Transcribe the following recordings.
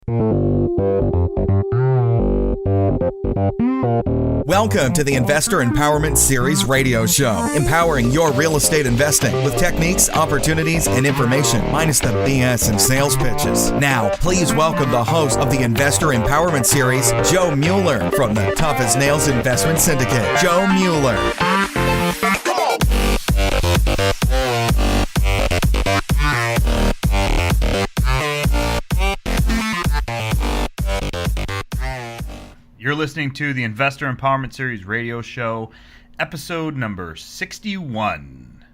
Welcome to the Investor Empowerment Series radio show, empowering your real estate investing with techniques, opportunities, and information, minus the BS and sales pitches. Now, please welcome the host of the Investor Empowerment Series, Joe Mueller, from the Tough as Nails Investment Syndicate, Joe Mueller. You're listening to the Investor Empowerment Series radio show, episode number 61.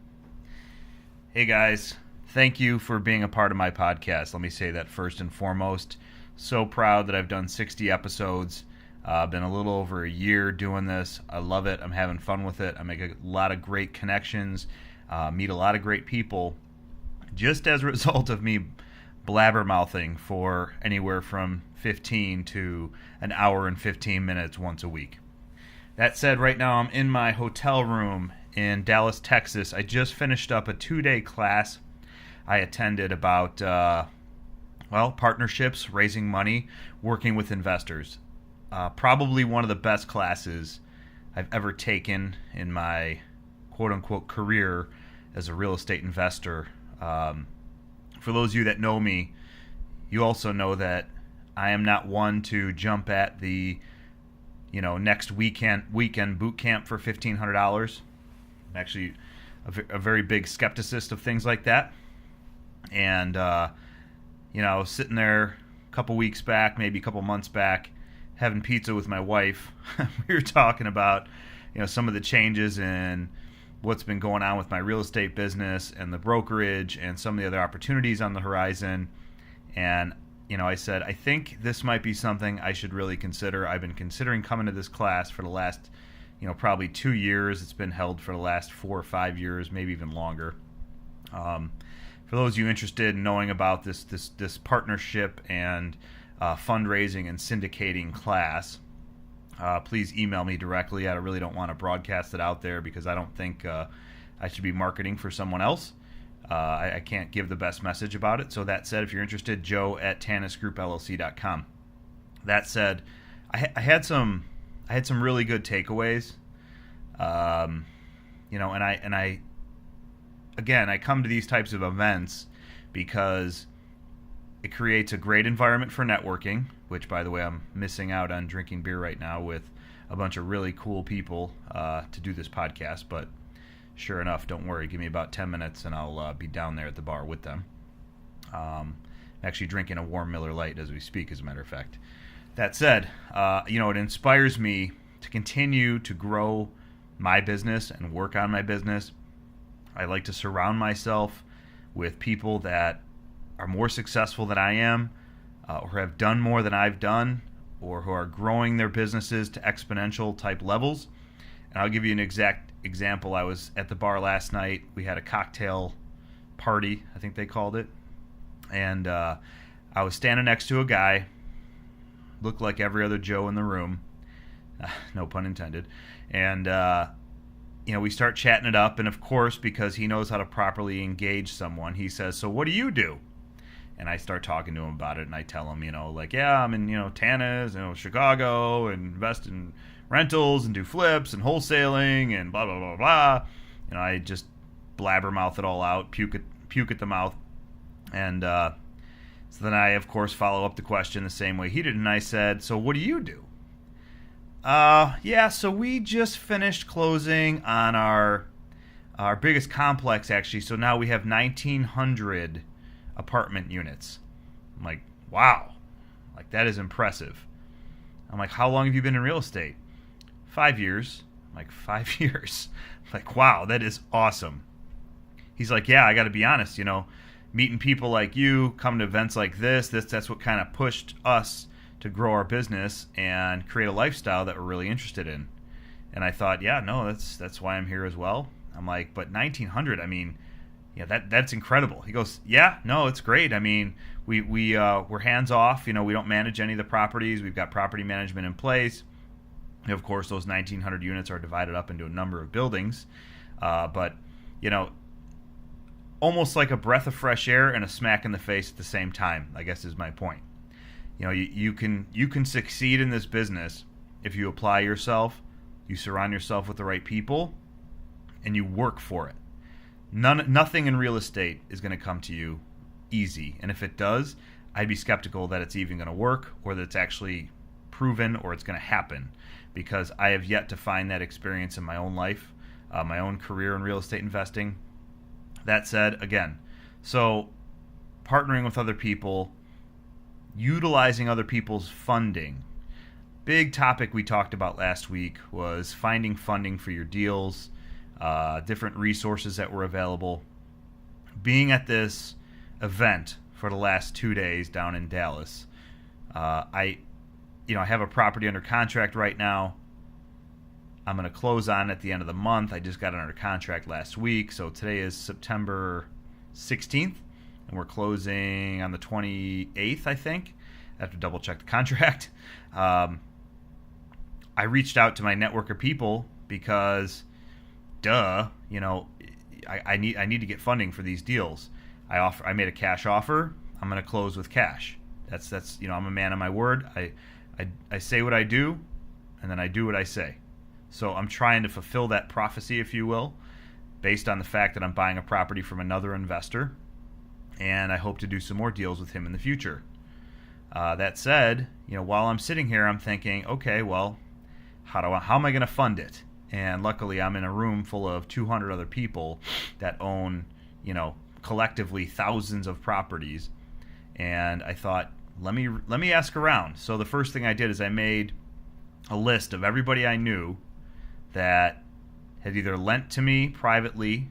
Hey guys, thank you for being a part of my podcast. Let me say that first and foremost. So proud that I've done 60 episodes. Been a little over a year doing this. I love it. I'm having fun with it. I make a lot of great connections, meet a lot of great people, just as a result of me blabbermouthing for anywhere from 15 to an hour and 15 minutes once a week. That said, right now I'm in my hotel room in Dallas, Texas. I just finished up a 2-day class I attended about, partnerships, raising money, working with investors. Probably one of the best classes I've ever taken in my quote-unquote career as a real estate investor. For those of you that know me, you also know that I am not one to jump at the, next weekend boot camp for $1,500. I'm actually a very big skepticist of things like that. And, I was sitting there a couple weeks back, maybe a couple months back, having pizza with my wife. We were talking about, some of the changes in what's been going on with my real estate business and the brokerage and some of the other opportunities on the horizon. And, I said, I think this might be something I should really consider. I've been considering coming to this class for the last, probably 2 years. It's been held for the last 4 or 5 years, maybe even longer. For those of you interested in knowing about this partnership and fundraising and syndicating class, please email me directly. I really don't want to broadcast it out there because I don't think I should be marketing for someone else. I can't give the best message about it. So that said, if you're interested, joe@tannisgroupllc.com. That said, I had some really good takeaways. And I come to these types of events because it creates a great environment for networking, which, by the way, I'm missing out on drinking beer right now with a bunch of really cool people to do this podcast. But sure enough, don't worry. Give me about 10 minutes and I'll be down there at the bar with them. Actually drinking a warm Miller Lite as we speak, as a matter of fact. That said, it inspires me to continue to grow my business and work on my business. I like to surround myself with people that are more successful than I am, or have done more than I've done, or who are growing their businesses to exponential type levels. And I'll give you an exact example. I was at the bar last night. We had a cocktail party, I think they called it. And I was standing next to a guy, looked like every other Joe in the room, no pun intended. And, we start chatting it up. And of course, because he knows how to properly engage someone, he says, "So what do you do?" And I start talking to him about it, and I tell him, I'm in, Tannis, Chicago, and invest in rentals and do flips and wholesaling and blah, blah, blah, blah. I just blabbermouth it all out, puke at the mouth. And so then I, of course, follow up the question the same way he did, and I said, "So what do you do?" So we just finished closing on our biggest complex, actually. So now we have 1,900 apartment units. I'm like, wow, like that is impressive. I'm like, "How long have you been in real estate?" 5 years. I'm like, 5 years? I'm like, wow, that is awesome. He's like, "Yeah, I got to be honest, meeting people like you, coming to events like that's what kind of pushed us to grow our business and create a lifestyle that we're really interested in." And I thought, yeah, no, that's why I'm here as well. I'm like, but 1,900, that's incredible. He goes, "Yeah, no, it's great. We're hands off. We don't manage any of the properties. We've got property management in place. And of course, those 1,900 units are divided up into a number of buildings. But almost like a breath of fresh air and a smack in the face at the same time, I guess is my point. You can succeed in this business if you apply yourself, you surround yourself with the right people, and you work for it. Nothing in real estate is going to come to you easy, and if it does, I'd be skeptical that it's even going to work or that it's actually proven or it's going to happen, because I have yet to find that experience in my own life, my own career in real estate investing. That said, again, so partnering with other people, utilizing other people's funding. Big topic we talked about last week was finding funding for your deals, different resources that were available. Being at this event for the last 2 days down in Dallas, I have a property under contract right now. I'm going to close on it at the end of the month. I just got it under contract last week, so today is September 16th. And we're closing on the 28th, I think. I have to double check the contract. I reached out to my network of people because, I need to get funding for these deals. I made a cash offer. I'm going to close with cash. That's I'm a man of my word. I say what I do, and then I do what I say. So I'm trying to fulfill that prophecy, if you will, based on the fact that I'm buying a property from another investor. And I hope to do some more deals with him in the future. That said, while I'm sitting here, I'm thinking, okay, well, how am I going to fund it? And luckily, I'm in a room full of 200 other people that own, collectively thousands of properties. And I thought, let me ask around. So the first thing I did is I made a list of everybody I knew that had either lent to me privately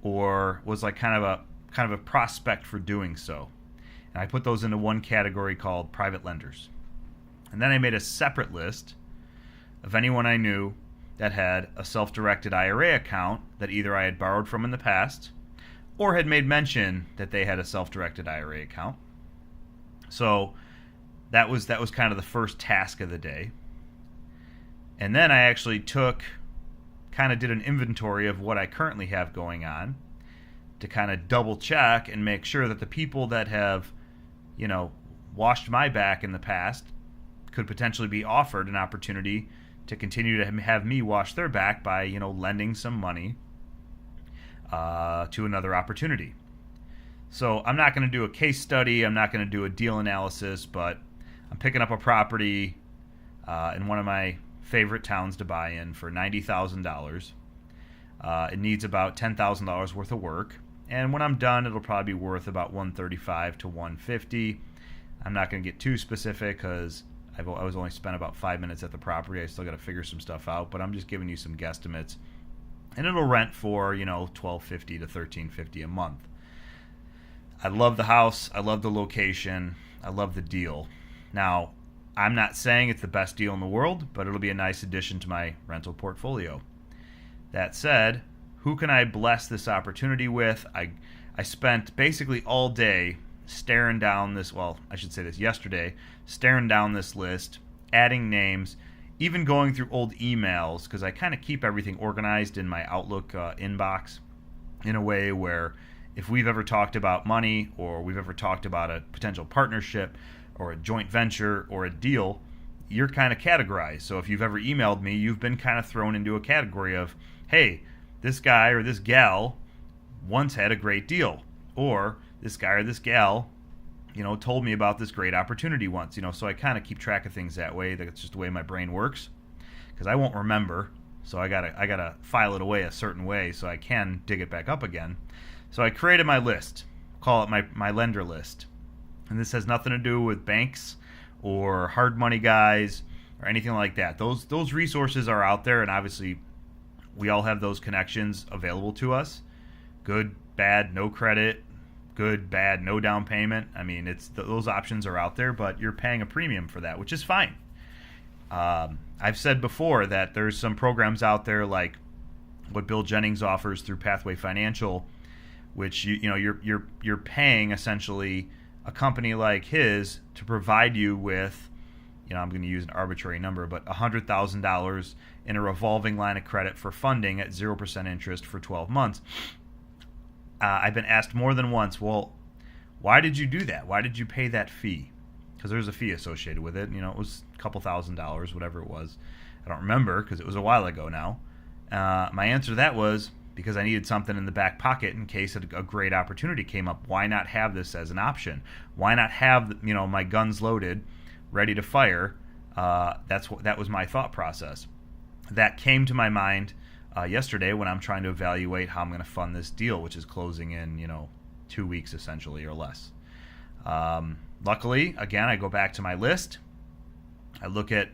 or was like kind of a prospect for doing so. And I put those into one category called private lenders. And then I made a separate list of anyone I knew that had a self-directed IRA account that either I had borrowed from in the past or had made mention that they had a self-directed IRA account. So that was kind of the first task of the day. And then I actually did an inventory of what I currently have going on to kind of double check and make sure that the people that have, washed my back in the past could potentially be offered an opportunity to continue to have me wash their back by, lending some money to another opportunity. So I'm not going to do a case study. I'm not going to do a deal analysis, but I'm picking up a property in one of my favorite towns to buy in for $90,000. It needs about $10,000 worth of work. And when I'm done, it'll probably be worth about $135,000 to $150,000. I'm not going to get too specific because I was only spent about 5 minutes at the property. I still got to figure some stuff out, but I'm just giving you some guesstimates. And it'll rent for, $1,250 to $1,350 a month. I love the house. I love the location. I love the deal. Now, I'm not saying it's the best deal in the world, but it'll be a nice addition to my rental portfolio. That said, who can I bless this opportunity with? I spent basically all day staring down this, yesterday, staring down this list, adding names, even going through old emails, because I kind of keep everything organized in my Outlook inbox in a way where if we've ever talked about money or we've ever talked about a potential partnership or a joint venture or a deal, you're kind of categorized. So if you've ever emailed me, you've been kind of thrown into a category of, hey, this guy or this gal once had a great deal, or this guy or this gal, told me about this great opportunity once, so I kind of keep track of things that way. That's just the way my brain works, because I won't remember, so I gotta file it away a certain way so I can dig it back up again. So I created my list, call it my lender list, and this has nothing to do with banks or hard money guys or anything like that. Those resources are out there, and obviously we all have those connections available to us. Good, bad, no credit. Good, bad, no down payment. I mean, those options are out there, but you're paying a premium for that, which is fine. I've said before that there's some programs out there like what Bill Jennings offers through Pathway Financial, which you're paying essentially a company like his to provide you with, I'm going to use an arbitrary number, but $100,000 in a revolving line of credit for funding at 0% interest for 12 months. I've been asked more than once, well, why did you do that? Why did you pay that fee? because there's a fee associated with it. It was a couple $1,000s, whatever it was. I don't remember because it was a while ago now. My answer to that was because I needed something in the back pocket in case a great opportunity came up. Why not have this as an option? Why not have my guns loaded, ready to fire? That was my thought process. That came to my mind yesterday when I'm trying to evaluate how I'm going to fund this deal, which is closing in 2 weeks essentially or less. Luckily, again, I go back to my list. I look at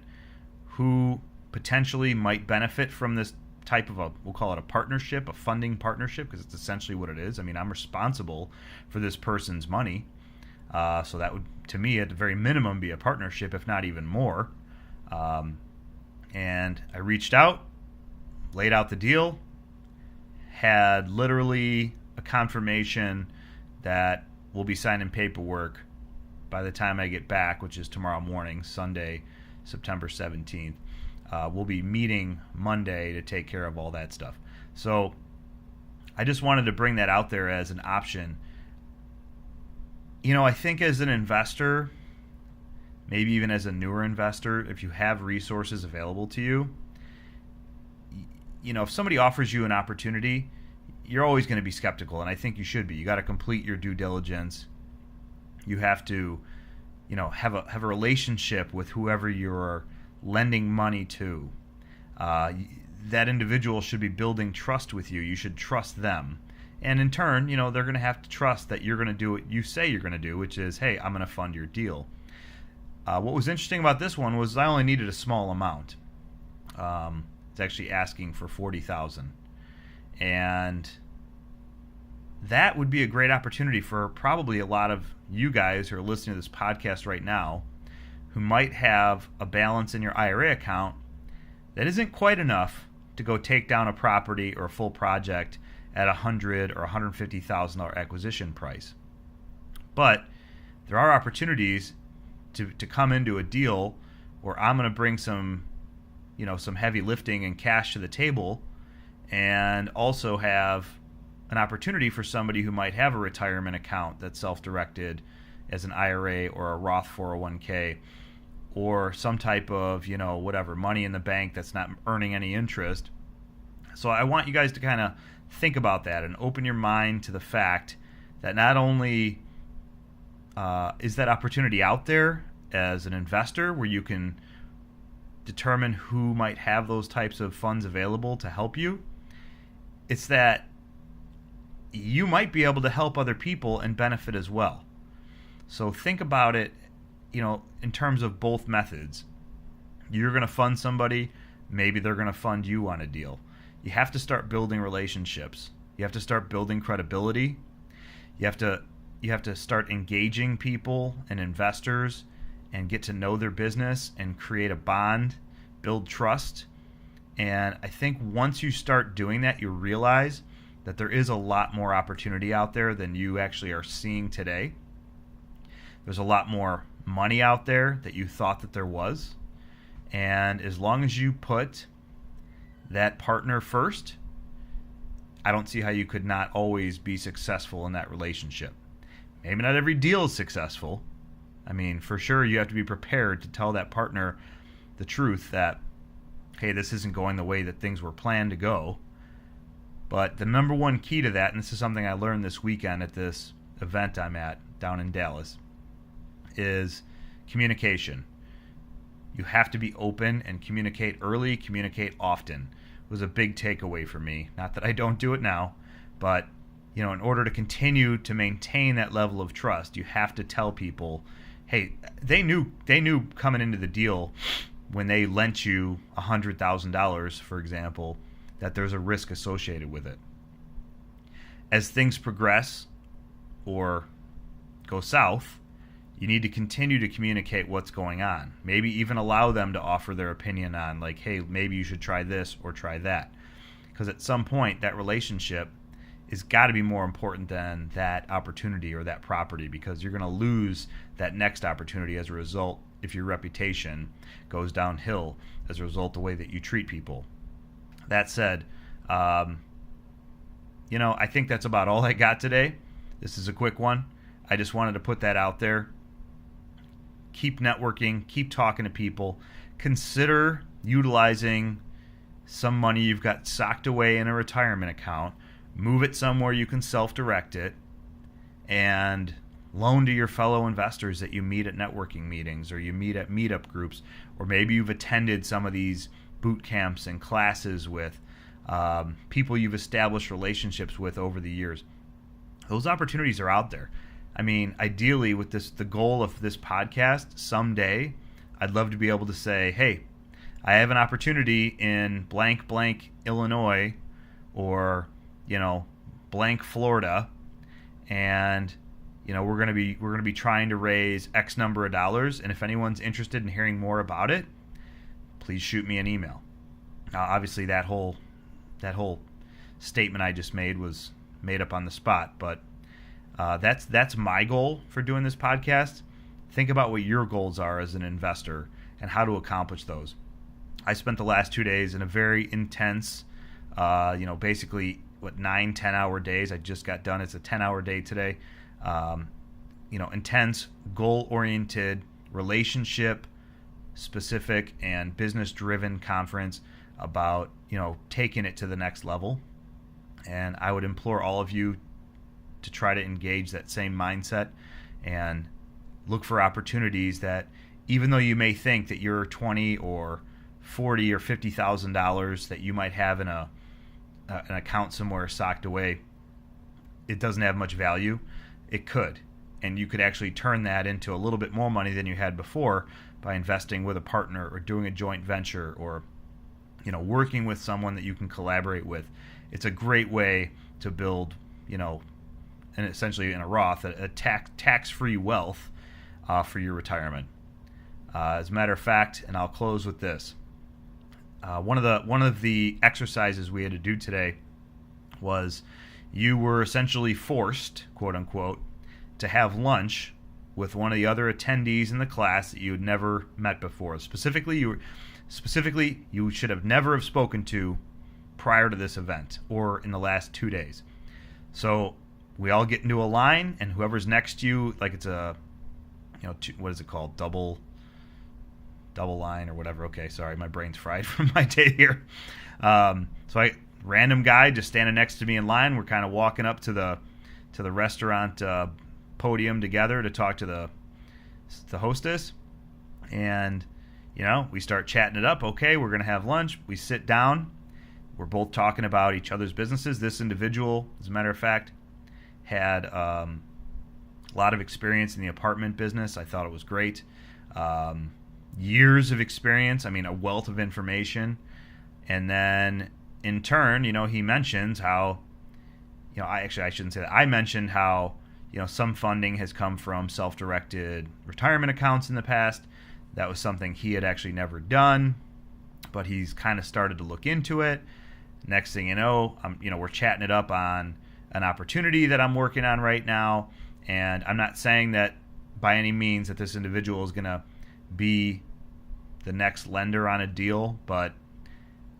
who potentially might benefit from this type of we'll call it a partnership, a funding partnership, because it's essentially what it is. I mean, I'm responsible for this person's money. So that would, to me, at the very minimum, be a partnership, if not even more. And I reached out, laid out the deal, had literally a confirmation that we'll be signing paperwork by the time I get back, which is tomorrow morning, Sunday, September 17th. We'll be meeting Monday to take care of all that stuff. So I just wanted to bring that out there as an option. I think as an investor, maybe even as a newer investor, if you have resources available to you, if somebody offers you an opportunity, you're always going to be skeptical, and I think you should be. You got to complete your due diligence. You have to, have a relationship with whoever you're lending money to. That individual should be building trust with you. You should trust them. And in turn, they're going to have to trust that you're going to do what you say you're going to do, which is, hey, I'm going to fund your deal. What was interesting about this one was I only needed a small amount. It's actually asking for $40,000. And that would be a great opportunity for probably a lot of you guys who are listening to this podcast right now who might have a balance in your IRA account that isn't quite enough to go take down a property or a full project at $100,000 or $150,000 acquisition price. But there are opportunities to come into a deal where I'm going to bring some heavy lifting and cash to the table, and also have an opportunity for somebody who might have a retirement account that's self-directed as an IRA or a Roth 401k, or some type of, whatever, money in the bank that's not earning any interest. So I want you guys to kind of think about that and open your mind to the fact that not only is that opportunity out there as an investor where you can determine who might have those types of funds available to help you, it's that you might be able to help other people and benefit as well. So think about it, in terms of both methods. You're going to fund somebody, maybe they're going to fund you on a deal. You have to start building relationships. You have to start building credibility. You have to start engaging people and investors and get to know their business and create a bond, build trust. And I think once you start doing that, you realize that there is a lot more opportunity out there than you actually are seeing today. There's a lot more money out there that you thought that there was. And as long as you put that partner first, I don't see how you could not always be successful in that relationship. Maybe not every deal is successful. I mean, for sure, you have to be prepared to tell that partner the truth that, hey, this isn't going the way that things were planned to go. But the number one key to that, and this is something I learned this weekend at this event I'm at down in Dallas, is communication. You have to be open and communicate early, communicate often. It was a big takeaway for me. Not that I don't do it now, but in order to continue to maintain that level of trust, you have to tell people, hey, they knew coming into the deal when they lent you $100,000, for example, that there's a risk associated with it. As things progress or go south, you need to continue to communicate what's going on. Maybe even allow them to offer their opinion on, like, hey, maybe you should try this or try that. Because at some point, that relationship has got to be more important than that opportunity or that property, because you're going to lose that next opportunity as a result if your reputation goes downhill as a result of the way that you treat people. That said, I think that's about all I got today. This is a quick one. I just wanted to put that out there. keep networking, keep talking to people. Consider utilizing some money you've got socked away in a retirement account. Move it somewhere you can self-direct it, and loan to your fellow investors that you meet at networking meetings, or you meet at meetup groups, or maybe you've attended some of these boot camps and classes with people you've established relationships with over the years. Those opportunities are out there. I mean, ideally, with the goal of this podcast, someday, I'd love to be able to say, hey, I have an opportunity in blank, blank, Illinois, or, blank, Florida, and we're going to be trying to raise X number of dollars, and if anyone's interested in hearing more about it, please shoot me an email. Now, obviously, that whole statement I just made was made up on the spot, but that's my goal for doing this podcast. Think about what your goals are as an investor and how to accomplish those. I spent the last 2 days in a very intense, basically 9-10 hour days. I just got done. It's a 10-hour day today. Intense, goal-oriented, relationship-specific, and business-driven conference about, taking it to the next level. And I would implore all of you to try to engage that same mindset and look for opportunities that, even though you may think that you're $20 or $40 or $50,000 that you might have in an account somewhere socked away, it doesn't have much value. It could, and you could actually turn that into a little bit more money than you had before by investing with a partner or doing a joint venture, or working with someone that you can collaborate with. It's a great way to build, and essentially in a Roth, a tax-free wealth for your retirement. As a matter of fact, and I'll close with this. One of the exercises we had to do today was you were essentially forced, quote unquote, to have lunch with one of the other attendees in the class that you had never met before. Specifically, you should have never have spoken to prior to this event or in the last 2 days. So we all get into a line, and whoever's next to you, like it's a, what is it called? Double line or whatever. Okay, sorry, my brain's fried from my day here. Random guy just standing next to me in line. We're kind of walking up to the restaurant podium together to talk to the hostess, and we start chatting it up. Okay, we're gonna have lunch. We sit down. We're both talking about each other's businesses. This individual, as a matter of fact, had a lot of experience in the apartment business. I thought it was great. Years of experience. I mean, a wealth of information. And then in turn, he mentions how, I shouldn't say that. I mentioned how, some funding has come from self-directed retirement accounts in the past. That was something he had actually never done, but he's kind of started to look into it. Next thing you know, we're chatting it up on an opportunity that I'm working on right now. And I'm not saying that by any means that this individual is going to be the next lender on a deal, but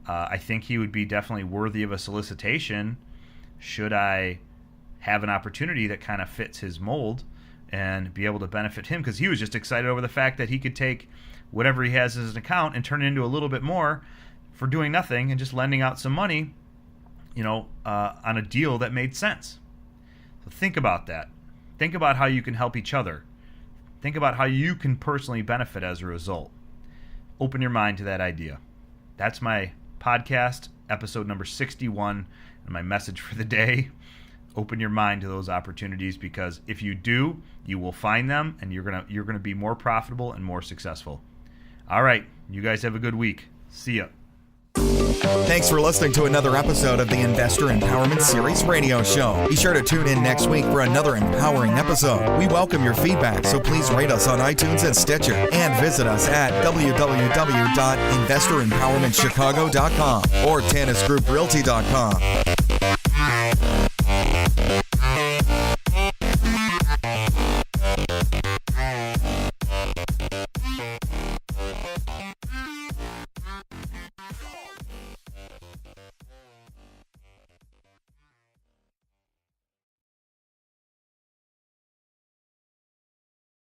I think he would be definitely worthy of a solicitation should I have an opportunity that kind of fits his mold and be able to benefit him, because he was just excited over the fact that he could take whatever he has as an account and turn it into a little bit more for doing nothing and just lending out some money, on a deal that made sense. So think about that. Think about how you can help each other. Think about how you can personally benefit as a result. Open your mind to that idea. That's my podcast, episode number 61, and my message for the day. Open your mind to those opportunities, because if you do, you will find them, and you're gonna be more profitable and more successful. All right, you guys have a good week. See ya. Thanks for listening to another episode of the Investor Empowerment Series radio show. Be sure to tune in next week for another empowering episode. We welcome your feedback, so please rate us on iTunes and Stitcher, and visit us at www.investoремpowermentchicago.com or tannisgrouprealty.com.